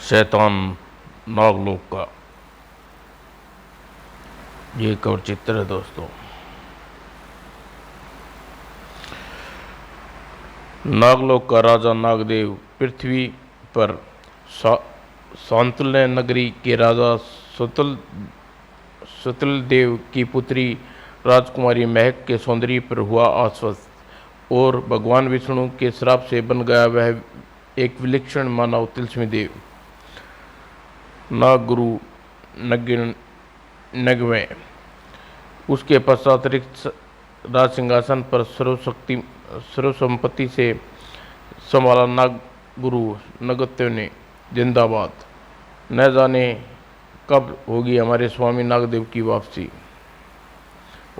शैतान नागलोक का ये कवर चित्र है दोस्तों। नागलोक का राजा नागदेव पृथ्वी पर सांतल्य नगरी के राजा सुतल देव की पुत्री राजकुमारी महक के सौंदर्य पर हुआ आश्वस्त और भगवान विष्णु के श्राप से बन गया वह एक विलक्षण मानव तिलस्मी देव। नागगुरु नगवे उसके पश्चात रिक्त राज सिंहासन पर सर्वसम्पत्ति से संभाला नागगुरु नगत्य ने जिंदाबाद। न जाने कब होगी हमारे स्वामी नागदेव की वापसी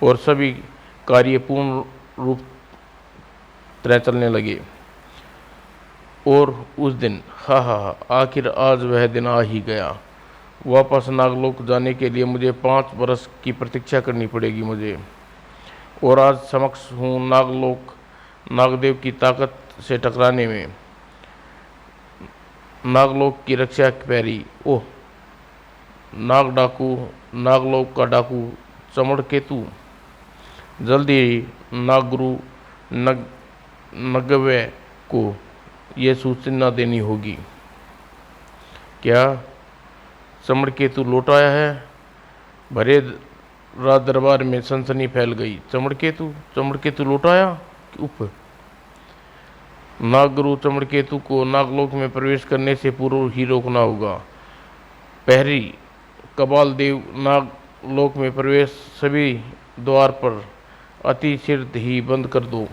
और सभी कार्य पूर्ण रूप तरह चलने लगे। और उस दिन आखिर आज वह दिन आ ही गया। वापस नागलोक जाने के लिए मुझे 5 वर्ष की प्रतीक्षा करनी पड़ेगी मुझे। और आज समक्ष हूँ नागलोक नागदेव की ताकत से टकराने में। नागलोक की रक्षा पैरी ओह नाग डाकू नागलोक का डाकू चमड़ केतु जल्दी नागगुरु नगवे को यह सूचना देनी होगी। क्या चमड़ केतु लौट आया है? भरे राज दरबार में सनसनी फैल गई। चमड़ केतु लौट आया? उप नागगुरु चमड़ केतु को नागलोक में प्रवेश करने से पूर्व ही रोकना होगा। पहरी कबाल देव नागलोक में प्रवेश सभी द्वार पर अति शीघ्र ही बंद कर दो।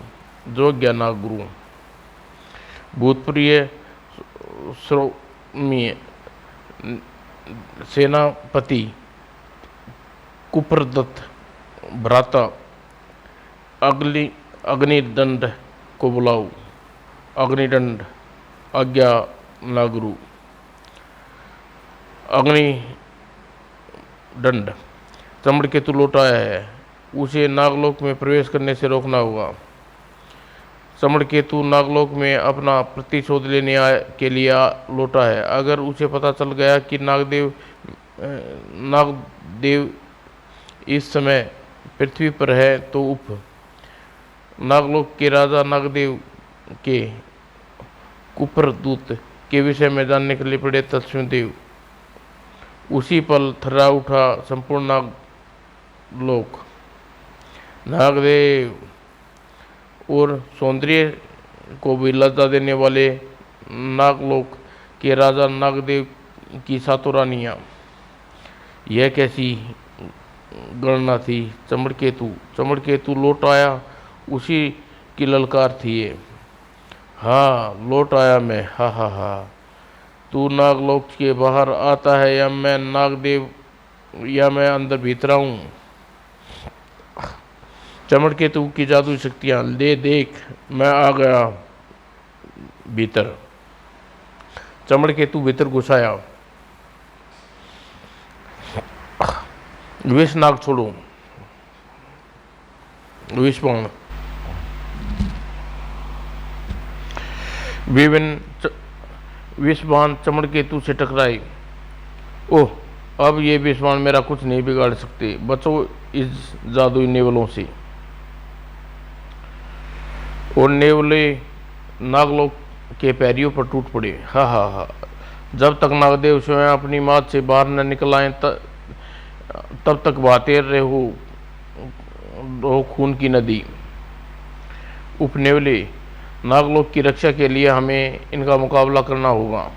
जोग्या नागगुरु भूतप्रिय श्रोमीय सेनापति कुप्रदत्त भ्राता अग्निदंड को बुलाओ। अग्निदंड आज्ञा नागगुरु। अग्निदंड चमड़ केतु लौट आया है, उसे नागलोक में प्रवेश करने से रोकना होगा। चमड़ केतु नागलोक में अपना प्रतिशोध लेने के लिए लौटा है। अगर उसे पता चल गया कि नागदेव इस समय पृथ्वी पर है तो नागलोक के राजा नागदेव के कुप्रदूत के विषय में जानने के लिए पड़े तत्स्वदेव उसी पल थर्रा उठा संपूर्ण नागलोक। नागदेव और सौंदर्य को भी लज्जा देने वाले नागलोक के राजा नागदेव की सातों रानियाँ। यह कैसी गणना थी? चमड़ केतु लौट आया, उसी की ललकार थी ये। हाँ लौट आया मैं, तू नागलोक के बाहर आता है या मैं नागदेव या मैं अंदर भीतर हूँ। चमड़ केतु की जादू शक्तियाँ ले देख, मैं आ गया भीतर। चमड़ केतु भीतर घुसाया। विष नाग छोड़ो, विषबाण विभिन्न विषबाण चमड़ केतु से टकराए। ओह अब ये विषबाण मेरा कुछ नहीं बिगाड़ सकते। बचो इस जादुई नेवलों से। और नेवले नागलोक के पैरियों पर टूट पड़े। जब तक नागदेव स्वयं अपनी मात से बाहर न निकल आए तब तक बहाते रहो खून की नदी। उपनेवले नागलोक की रक्षा के लिए हमें इनका मुकाबला करना होगा।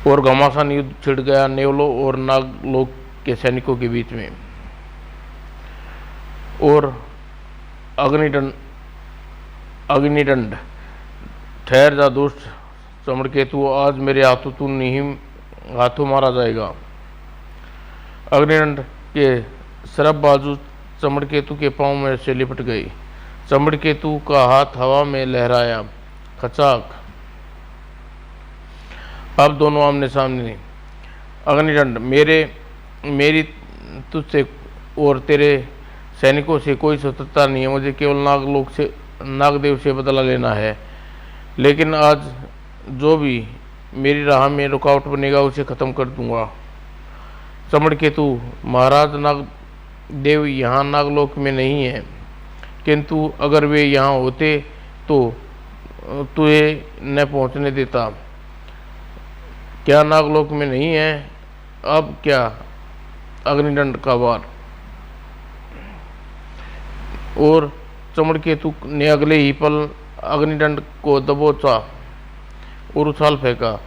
और घमासान युद्ध छिड़ गया नेवलों और नागलोक के सैनिकों के बीच में। और अग्निदंड ठहर जा दुष्ट चमड़ केतु, आज मेरे हाथों तू नहीं हाथों मारा जाएगा। अग्निदंड के सरब बाजू चमड़ केतु के पांव में से लिपट गई। चमड़ केतु का हाथ हवा में लहराया। खचाक अब दोनों आमने सामने। अग्निदंड मेरी तुझसे और तेरे सैनिकों से कोई स्वतंत्रता नहीं है। मुझे केवल नागदेव से बदला लेना है। लेकिन आज जो भी मेरी राह में रुकावट बनेगा उसे खत्म कर दूंगा। चमड़केतु, महाराज नागदेव यहाँ नागलोक में नहीं है, किंतु अगर वे यहाँ होते तो तुझे न पहुँचने देता। क्या नागलोक में नहीं है? अब क्या? अग्निदंड का वार। और चमड़केतु ने अगले ही पल अग्निदंड को दबोचा और उछाल फेंका।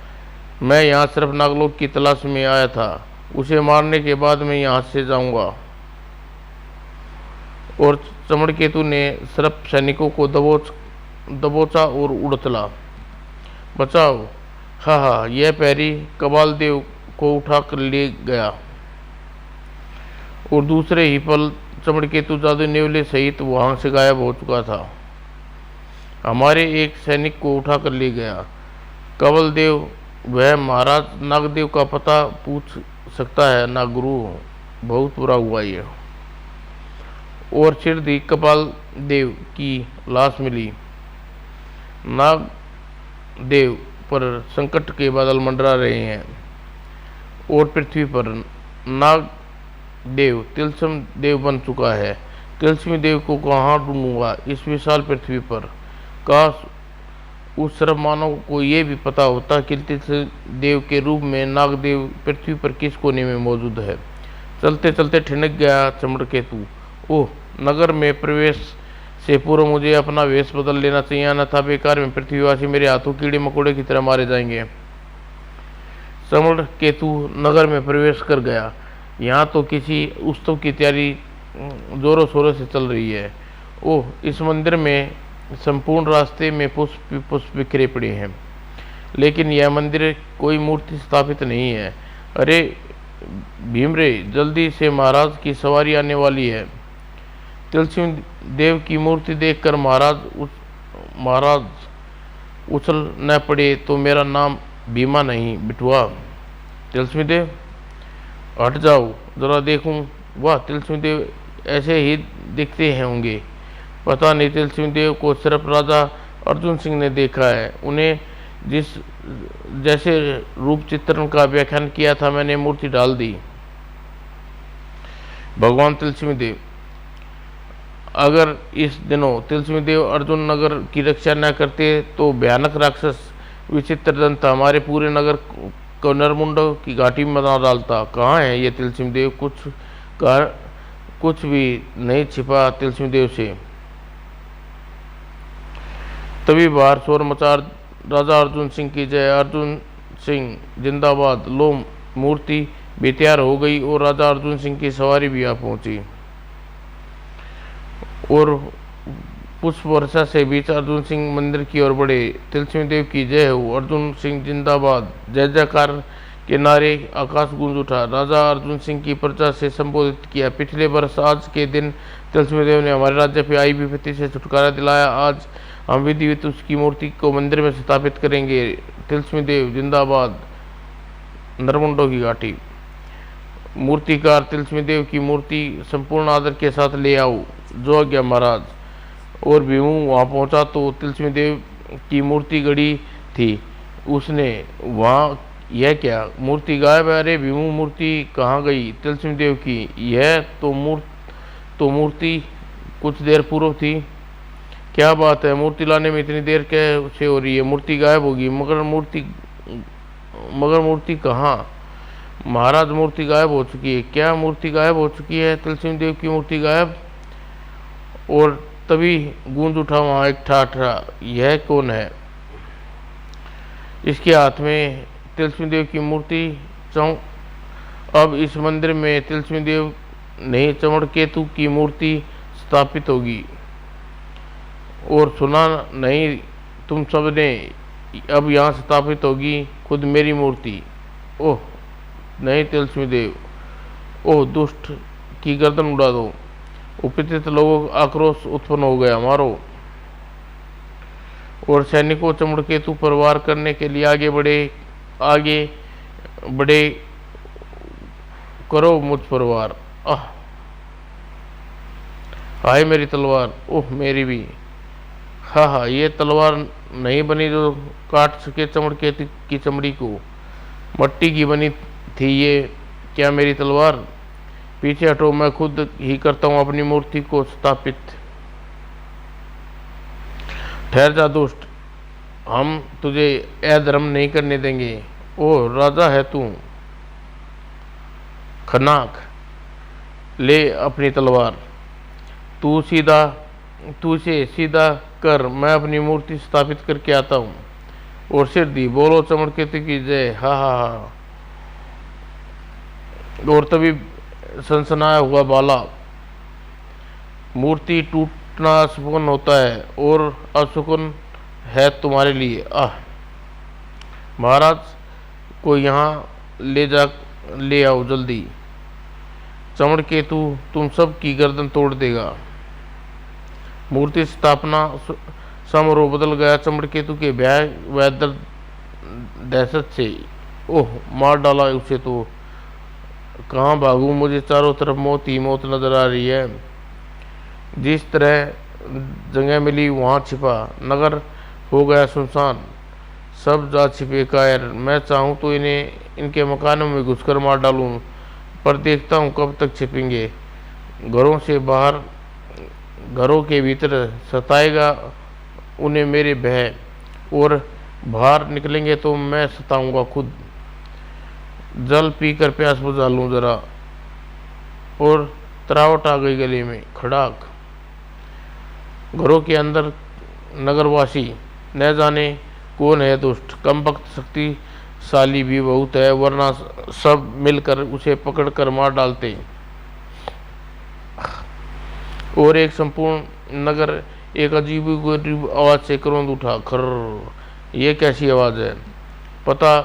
मैं यहाँ सिर्फ नागलोक की तलाश में आया था, उसे मारने के बाद मैं यहाँ से जाऊंगा। और चमड़केतु ने सिर्फ सैनिकों को दबोचा और उड़ चला। बचाओ! हा हा, यह पैरी कबाल देव को उठा कर ले गया। और दूसरे ही पल चमड़केतु जादू नेवले सहित वहां से गायब हो चुका था। हमारे एक सैनिक को उठा कर ले गया। कबल देव, वह महाराज नागदेव का पता पूछ सकता है ना गुरु? बहुत बुरा हुआ ये। और शीघ्र कपाल देव की लाश मिली। नागदेव पर संकट के बादल मंडरा रहे हैं और पृथ्वी पर नागदेव तिलस्म देव बन चुका है। तिलस्मी देव को कहाँ ढूंढूंगा इस विशाल पृथ्वी पर? काश उस सर्व मानव को ये भी पता होता कि तिलस्म देव के रूप में नागदेव पृथ्वी पर किस कोने में मौजूद है। चलते चलते ठिनक गया चमड़केतु। ओह, नगर में प्रवेश से पूर्व मुझे अपना वेश बदल लेना चाहिए, अन्यथा बेकार में पृथ्वीवासी मेरे हाथों कीड़े मकोड़े की तरह मारे जाएंगे। चमड़केतु नगर में प्रवेश कर गया। यहाँ तो किसी उत्सव की तैयारी जोरों शोरों से चल रही है। ओह, इस मंदिर में संपूर्ण रास्ते में पुष्प पुष्प बिखरे पड़े हैं, लेकिन यह मंदिर कोई मूर्ति स्थापित नहीं है। अरे भीमरे, जल्दी से महाराज की सवारी आने वाली है। तिलस्मी देव की मूर्ति देखकर महाराज उछल न पड़े तो मेरा नाम भीमा नहीं बिटुआ। तिलस्मी देव, हट जाओ, जरा देखूं। वाह, तिलस्मी देव ऐसे ही दिखते हैं होंगे। पता नहीं, तिलस्मी देव को सिर्फ राजा अर्जुन सिंह ने देखा है। उन्हें जैसे रूप चित्रण का व्याख्यान किया था, मैंने मूर्ति डाल दी। भगवान तिलस्मी देव, अगर इस दिनों तिलस्मी देव अर्जुन नगर की रक्षा न करते तो भयानक राक्षस विचित्र दंत हमारे पूरे नगर को नरमुंडों की घाटी में बना डालता। कहाँ है ये तिलस्मी देव? कुछ भी नहीं छिपा तिलस्मी देव से। तभी बाहर शोर मचा, राजा अर्जुन सिंह की जय, अर्जुन सिंह जिंदाबाद। लो, मूर्ति भी तैयार हो गई और राजा अर्जुन सिंह की सवारी भी आ पहुंची। और पुष्प वर्षा से बीच अर्जुन सिंह मंदिर की ओर बढ़े। तिलस्मी देव की जय हो, अर्जुन सिंह जिंदाबाद, जय जयकार के नारे आकाश गूंज उठा। राजा अर्जुन सिंह की प्रजा से संबोधित किया। पिछले वर्ष आज के दिन तिलस्मी देव ने हमारे राज्य पे आई विपत्ति से छुटकारा दिलाया। आज हम विधिवत उसकी मूर्ति को मंदिर में स्थापित करेंगे। तिलस्मी देव जिंदाबाद। नरमुंडों की घाटी। मूर्तिकार, तिलस्मी देव की मूर्ति संपूर्ण आदर के साथ ले आओ। जो आज्ञा महाराज। और भीमू वहाँ पहुँचा तो तिलस्मी देव की मूर्ति गड़ी थी। उसने वहाँ, यह क्या, मूर्ति गायब है? अरे भीमू, मूर्ति कहाँ गई तिलस्मी देव की? यह तो मूर्ति कुछ देर पूर्व थी। क्या बात है, मूर्ति लाने में इतनी देर कैसे हो रही है? मूर्ति गायब होगी। मगर मूर्ति कहाँ? महाराज, मूर्ति गायब हो चुकी है। क्या मूर्ति गायब हो चुकी है? तिलस्मी देव की मूर्ति गायब? और तभी गूंज उठा वहाँ एक ठाठा। यह कौन है? इसके हाथ में तिलस्मी देव की मूर्ति। अब इस मंदिर में तिलस्मी देव नहीं, चमड़केतु की मूर्ति स्थापित होगी। और सुना नहीं तुम सब ने, अब यहाँ स्थापित होगी खुद मेरी मूर्ति। ओह नहीं तिलस्मी देव, ओह दुष्ट की गर्दन उड़ा दो। उपस्थित लोगों का आक्रोश उत्पन्न हो गया। मारो। और सैनिकों चमड़केतु पर वार करने के लिए आगे बढ़े। करो मुझ पर वार। हाय मेरी तलवार, ओह मेरी भी। हाँ हाँ, ये तलवार नहीं बनी जो काट सके चमड़केतु की चमड़ी को, मट्टी की बनी थी ये क्या मेरी तलवार। पीछे हटो, मैं खुद ही करता हूँ अपनी मूर्ति को स्थापित। ठहर जा दुष्ट, हम तुझे अधर्म नहीं करने देंगे। ओ राजा है तू, खनाक ले अपनी तलवार, तू सीधा तू इसे सीधा कर, मैं अपनी मूर्ति स्थापित करके आता हूँ। और सिर दी, बोलो चमड़केतु की जय। हा हा हा। और तभी सनसनाया हुआ बाला, मूर्ति टूटना सुकून होता है और असुकून है तुम्हारे लिए। आह, महाराज को यहाँ ले आओ जल्दी, चमड़केतु तुम सब की गर्दन तोड़ देगा। मूर्ति स्थापना समारोह बदल गया चमड़केतु के ब्याह व दहशत से। ओह, मार डाला उसे तो, कहाँ भागूं, मुझे चारों तरफ मौत ही मौत नजर आ रही है। जिस तरह जगह मिली वहाँ छिपा, नगर हो गया सुनसान, सब जा छिपे कायर। मैं चाहूँ तो इन्हें इनके मकानों में घुसकर मार डालूं, पर देखता हूँ कब तक छिपेंगे। घरों से बाहर, घरों के भीतर सताएगा उन्हें मेरे भय, और बाहर निकलेंगे तो मैं सताऊंगा खुद। जल पीकर प्यास बुझा लूँ जरा, और तरावट आ गई गले में, खड़ाक। घरों के अंदर नगरवासी, न जाने कौन है दुष्ट, कम वक्त शक्तिशाली भी बहुत है, वरना सब मिलकर उसे पकड़कर मार डालते। और एक संपूर्ण नगर एक अजीब गरीब आवाज से करोंद उठा। खर, ये कैसी आवाज है। पता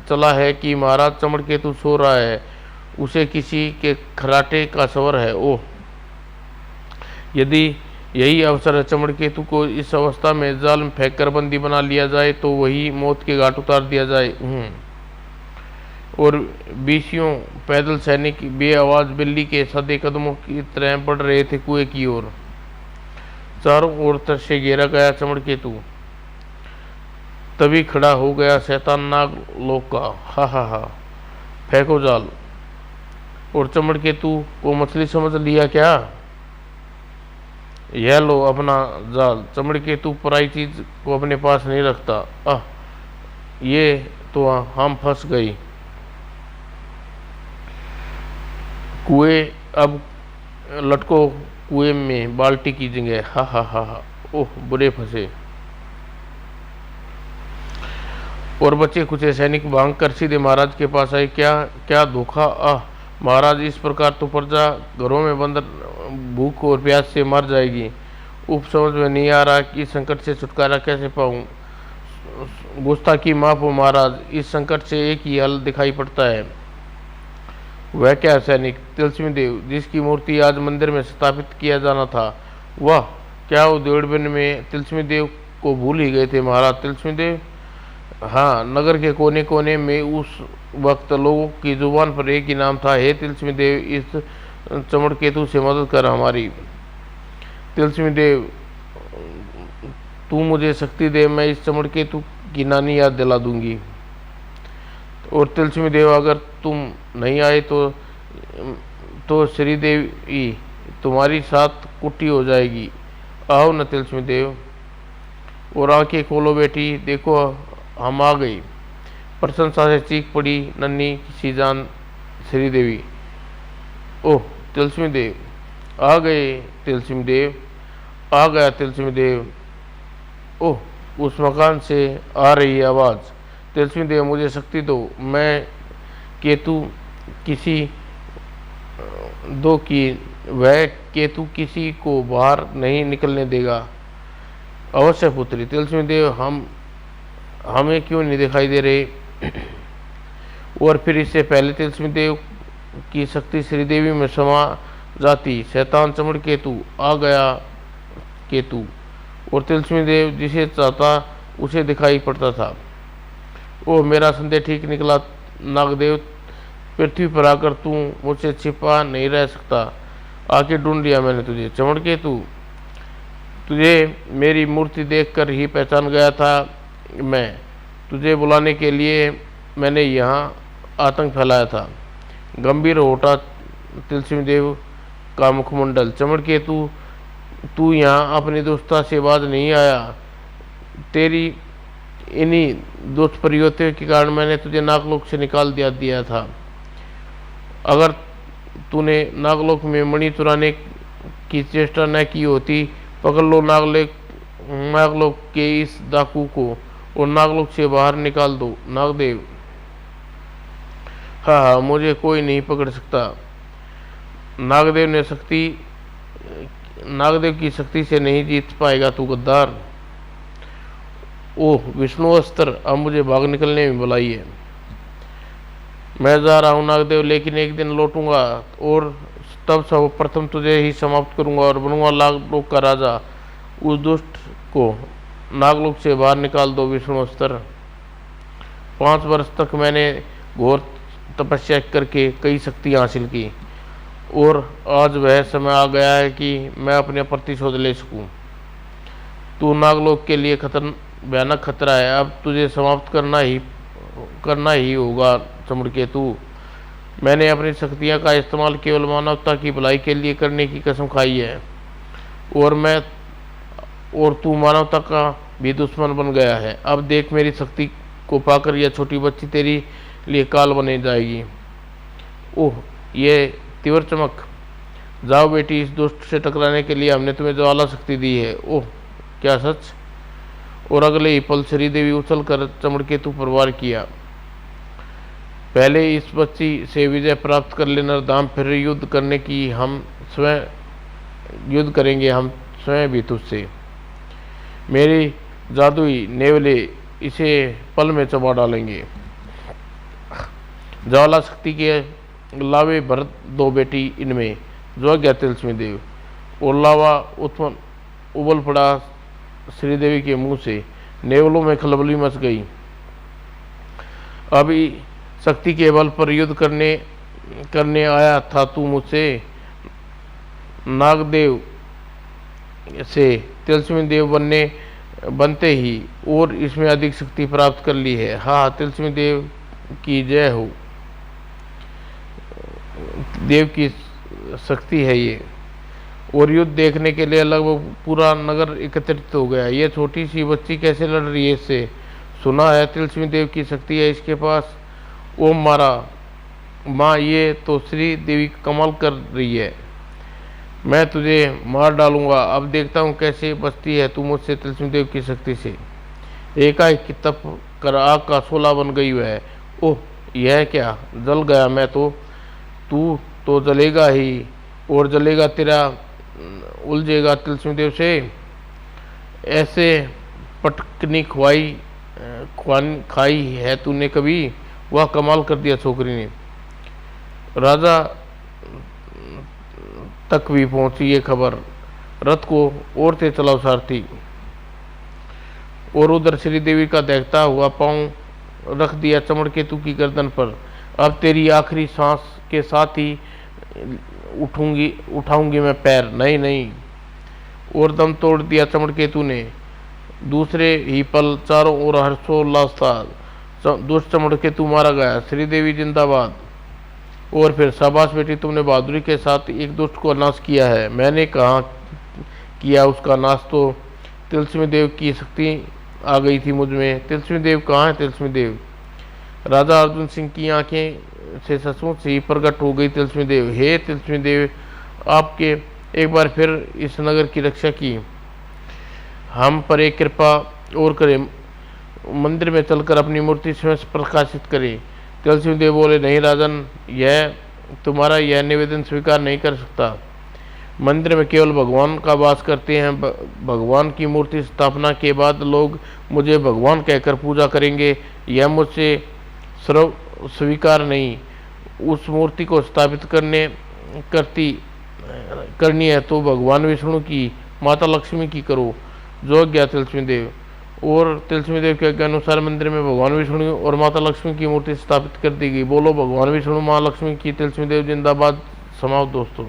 चला है कि महाराज चमड़केतु सो रहा है, उसे किसी के खराटे का सवर है। ओह, यदि यही अवसर है चमड़केतु को इस अवस्था में जाल में फेंक कर बंदी बना लिया जाए तो वही मौत के घाट उतार दिया जाए। और बीसियों पैदल सैनिक बेआवाज बिल्ली के सादे कदमों की तरह बढ़ रहे थे कुएं की ओर। चारों ओर तर से घेरा गया चमड़केतु। तभी खड़ा हो गया शैतान नाग लोक का। हा हा हा, फेंको जाल। और चमड़केतु को मछली समझ लिया क्या? यह लो अपना जाल। चमड़केतु पराई चीज को अपने पास नहीं रखता। आह, ये तो हम फंस गई। कुएं अब लटको कुएं में बाल्टी की जगह। हा हा हा हा। ओह, बुरे फंसे। और बचे कुछ सैनिक भाग कर सीधे महाराज के पास आए। क्या क्या धोखा। आह महाराज, इस प्रकार तो प्रजा घरों में बंद भूख और प्यास से मर जाएगी। उप समझ में नहीं आ रहा कि इस संकट से छुटकारा कैसे पाऊं। गुस्ताखी माफ हो महाराज, इस संकट से एक ही हल दिखाई पड़ता है। वह क्या सैनिक? तिलस्मी देव, जिसकी मूर्ति आज मंदिर में स्थापित किया जाना था। वह क्या उद्योड़बन में तिलस्मी देव को भूल ही गए थे महाराज? तिलस्मी देव? हाँ, नगर के कोने कोने में उस वक्त लोगों की जुबान पर एक ही नाम था, हे तिलस्मी देव, इस चमड़केतु से मदद कर हमारी। तिलस्मी देव, तू मुझे शक्ति दे, मैं इस चमड़केतु की नानी याद दिला दूंगी। और तिलस्मी देव, अगर तुम नहीं आए तो श्रीदेवी तुम्हारी साथ कुटी हो जाएगी। आओ न तिलस्मी देव, और आंखें खोलो बेटी, देखो हम आ गई। प्रशंसा से चीख पड़ी नन्ही सी जान श्रीदेवी। ओह तिलस्मी देव, आ गए तिलस्मी देव, आ गया तिलस्मी देव। ओह, उस मकान से आ रही आवाज़। तिलस्मी देव, मुझे शक्ति दो, मैं केतु किसी दो की वह केतु किसी को बाहर नहीं निकलने देगा। अवश्य पुत्री। तिलस्मी देव, हमें क्यों नहीं दिखाई दे रहे? और फिर इससे पहले तिलस्मी देव की शक्ति श्रीदेवी में समा जाती। शैतान चमड़केतु आ गया केतु, और तिलस्मी देव जिसे चाहता उसे दिखाई पड़ता था। ओह, मेरा संदेह ठीक निकला नागदेव, पृथ्वी पर आकर तू मुझसे छिपा नहीं रह सकता। आके ढूंढ लिया मैंने तुझे। चमड़केतु, तुझे मेरी मूर्ति देखकर ही पहचान गया था मैं। तुझे बुलाने के लिए मैंने यहाँ आतंक फैलाया था। गंभीर हो उठा तिलस्मी देव का मुखमंडल। चमड़के तू यहाँ अपनी दोस्ता से बाज नहीं आया। तेरी इन्हीं दुष्प्रयोगों के कारण मैंने तुझे नागलोक से निकाल दिया था। अगर तूने नागलोक में मणि चुराने की चेष्टा न की होती, पकड़ लो नागलोक के इस डाकू को और नागलोक से बाहर निकाल दो। नागदेव, हाँ, मुझे कोई नहीं पकड़ सकता। नागदेव की शक्ति से नहीं जीत पाएगा तू गद्दार। ओह विष्णु अस्त्र, अब मुझे भाग निकलने में भलाई है। मैं जा रहा हूँ नागदेव, लेकिन एक दिन लौटूंगा और तब सर्वप्रथम तुझे ही समाप्त करूंगा और बनूंगा नागलोक का राजा। उस दुष्ट को नागलोक से बाहर निकाल दो विष्णु अस्त्र। 5 वर्ष तक मैंने घोर तपस्या करके कई शक्तियाँ हासिल की और आज वह समय आ गया है कि मैं अपने प्रतिशोध ले सकूं। तू नागलोक के लिए भयानक खतरा है। अब तुझे समाप्त करना ही होगा चमड़के तू। मैंने अपनी शक्तियां का इस्तेमाल केवल मानवता की भलाई के लिए करने की कसम खाई है और तू मानवता का भी दुश्मन बन गया है। अब देख, मेरी शक्ति को पाकर यह छोटी बच्ची तेरी लिए काल बने जाएगी। ओह ये तीव्र चमक। जाओ बेटी, इस दुष्ट से टकराने के लिए हमने तुम्हें ज्वाला शक्ति दी है। ओह क्या सच। और अगले ही पल श्रीदेवी उछल कर चमड़केतु पर वार किया। पहले इस बच्ची से विजय प्राप्त कर ले नरधाम, फिर युद्ध करेंगे हम स्वयं भी तुझसे। मेरी जादुई नेवले इसे पल में चबा डालेंगे। ज्वाला शक्ति के लावे भर दो बेटी इनमें, जो गया तिलस्मी देव। और लावा उत्पन्न उबल पड़ा श्रीदेवी के मुंह से। नेवलों में खलबली मच गई। अभी शक्ति के बल पर युद्ध करने आया था तू मुझसे। नागदेव से तिलस्मी देव बनते ही और इसमें अधिक शक्ति प्राप्त कर ली है। हाँ, तिलस्मी देव की जय हो। देव की शक्ति है ये। और युद्ध देखने के लिए लगभग पूरा नगर एकत्रित हो गया। ये छोटी सी बच्ची कैसे लड़ रही है इससे? सुना है तिलस्मी देव की शक्ति है इसके पास। ओम मारा माँ, ये तो श्री देवी कमाल कर रही है। मैं तुझे मार डालूंगा। अब देखता हूँ कैसे बचती है तू मुझसे तिलस्मी देव की शक्ति से। एकाएक तप कर आग का शोला बन गई वह। ओह यह क्या, जल गया मैं तो। तू तो जलेगा ही और जलेगा तेरा उलझेगा तिलस्मी देव से। ऐसे पटकनी खाई है तूने कभी? वह कमाल कर दिया छोकरी ने। राजा तक भी पहुंची ये खबर। रथ को और तेज चलाओ सारथी। और उधर श्रीदेवी का देखता हुआ पांव रख दिया चमड़केतु की गर्दन पर। अब तेरी आखिरी सांस के साथ ही उठाऊंगी मैं पैर। नहीं। और दम तोड़ दिया चमड़केतु ने। दूसरे ही पल चारों ओर हर्षोल्लास था। दुष्ट चमड़केतु मारा गया। श्रीदेवी जिंदाबाद। और फिर शाबाश बेटी, तुमने बहादुरी के साथ एक दुष्ट को नाश किया है। मैंने कहा किया उसका नाश तो तिलस्मी देव की शक्ति आ गई थी मुझ में। तिलस्मी देव कहाँ है? तिलस्मी देव। राजा अर्जुन सिंह की आंखें से सचमुच ही प्रकट हो गई तिलस्मी देव। हे तिलस्मी देव, आपके एक बार फिर इस नगर की रक्षा की। हम पर एक कृपा और करें, मंदिर में चलकर अपनी मूर्ति स्वयं प्रकाशित करें। तिलस्मी देव बोले, नहीं राजन, यह तुम्हारा यह निवेदन स्वीकार नहीं कर सकता। मंदिर में केवल भगवान का वास करते हैं। भगवान की मूर्ति स्थापना के बाद लोग मुझे भगवान कहकर पूजा करेंगे, यह मुझसे स्वीकार नहीं। उस मूर्ति को स्थापित करनी है तो भगवान विष्णु की, माता लक्ष्मी की करो। जो गया तिलस्मी देव। और तिलस्मी देव के अनुसार मंदिर में भगवान विष्णु और माता लक्ष्मी की मूर्ति स्थापित कर दी गई। बोलो भगवान विष्णु माँ लक्ष्मी की। तिलस्मी देव जिंदाबाद। समाप्त दोस्तों।